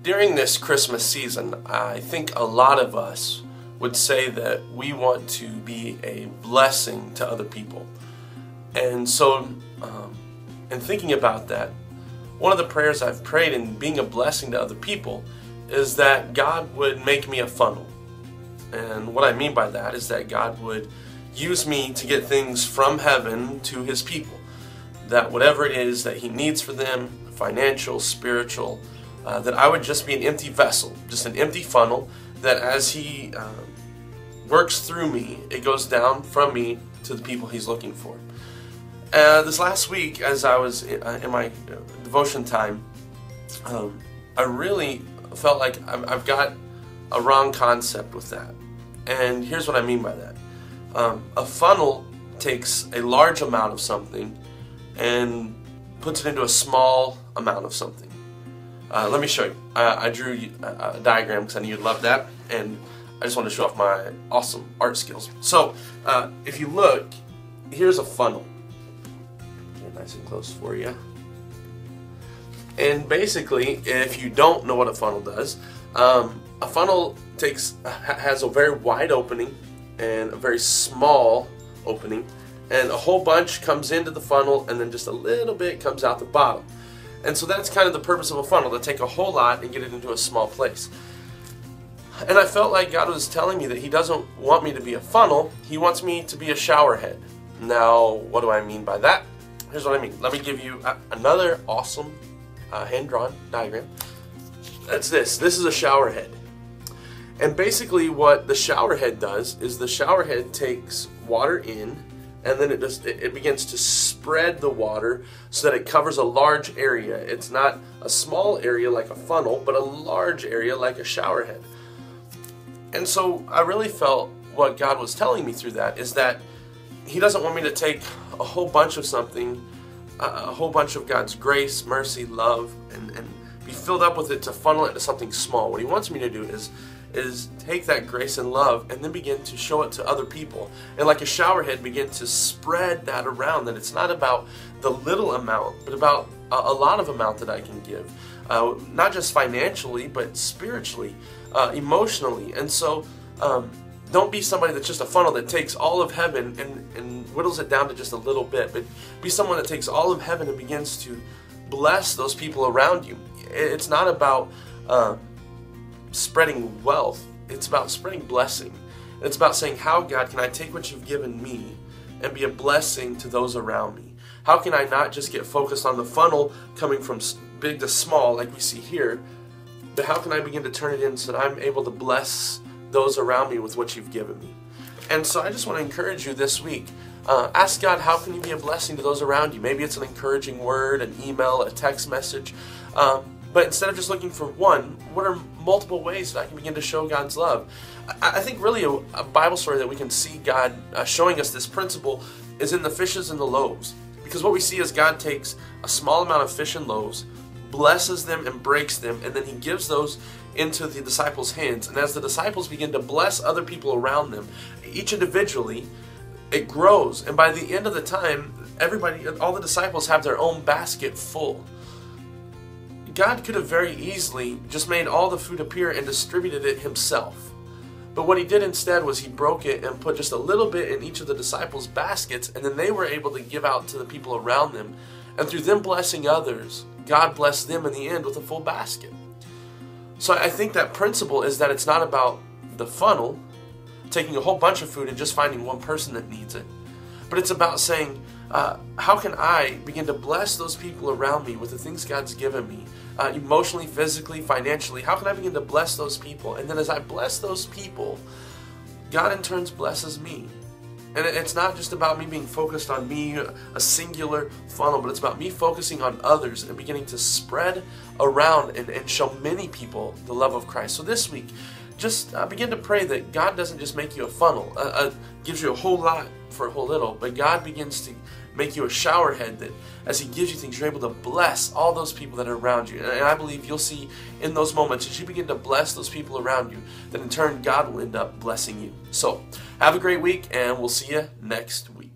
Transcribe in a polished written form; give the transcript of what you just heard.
During this Christmas season, I think a lot of us would say that we want to be a blessing to other people. And so, in thinking about that, one of the prayers I've prayed in being a blessing to other people is that God would make me a funnel. And what I mean by that is that God would use me to get things from heaven to His people. That whatever it is that He needs for them, financial, spiritual, that I would just be an empty vessel, just an empty funnel, that as He works through me, it goes down from me to the people He's looking for. This last week, as I was in my devotion time, I really felt like I've got a wrong concept with that. And here's what I mean by that. A funnel takes a large amount of something and puts it into a small amount of something. Let me show you. I drew a diagram because I knew you'd love that, and I just want to show off my awesome art skills. So, if you look, here's a funnel. Get it nice and close for you. And basically, if you don't know what a funnel does, a funnel has a very wide opening and a very small opening, and a whole bunch comes into the funnel, and then just a little bit comes out the bottom. And so that's kind of the purpose of a funnel, to take a whole lot and get it into a small place. And I felt like God was telling me that He doesn't want me to be a funnel, He wants me to be a shower head. Now, what do I mean by that? Here's what I mean. Let me give you another awesome hand-drawn diagram. That's this. This is a shower head. And basically what the shower head does is the shower head takes water in, and then it begins to spread the water so that it covers a large area. It's not a small area like a funnel, but a large area like a shower head. And so I really felt what God was telling me through that is that He doesn't want me to take a whole bunch of something, a whole bunch of God's grace, mercy, love, and be filled up with it to funnel it into something small. What He wants me to do is take that grace and love and then begin to show it to other people. And like a shower head, begin to spread that around, that it's not about the little amount, but about a lot of amount that I can give. Not just financially, but spiritually, emotionally. And so don't be somebody that's just a funnel that takes all of heaven and whittles it down to just a little bit, but be someone that takes all of heaven and begins to bless those people around you. It's not about spreading wealth, it's about spreading blessing. It's about saying, how, God, can I take what You've given me and be a blessing to those around me? How can I not just get focused on the funnel coming from big to small like we see here, but how can I begin to turn it in so that I'm able to bless those around me with what You've given me? And so I just want to encourage you this week. Ask God, how can you be a blessing to those around you? Maybe it's an encouraging word, an email, a text message. But instead of just looking for one, what are multiple ways that I can begin to show God's love? I think really a Bible story that we can see God showing us this principle is in the fishes and the loaves. Because what we see is God takes a small amount of fish and loaves, blesses them and breaks them, and then He gives those into the disciples' hands. And as the disciples begin to bless other people around them, each individually, it grows. And by the end of the time, all the disciples have their own basket full. God could have very easily just made all the food appear and distributed it Himself. But what He did instead was He broke it and put just a little bit in each of the disciples' baskets, and then they were able to give out to the people around them. And through them blessing others, God blessed them in the end with a full basket. So I think that principle is that it's not about the funnel, taking a whole bunch of food and just finding one person that needs it. But it's about saying, how can I begin to bless those people around me with the things God's given me, emotionally, physically, financially? How can I begin to bless those people? And then as I bless those people, God in turn blesses me. And it's not just about me being focused on me, a singular funnel, but it's about me focusing on others and beginning to spread around and show many people the love of Christ. So this week, just begin to pray that God doesn't just make you a funnel, gives you a whole lot for a whole little, but God begins to make you a shower head that as He gives you things, you're able to bless all those people that are around you. And I believe you'll see in those moments, as you begin to bless those people around you, that in turn God will end up blessing you. So have a great week, and we'll see you next week.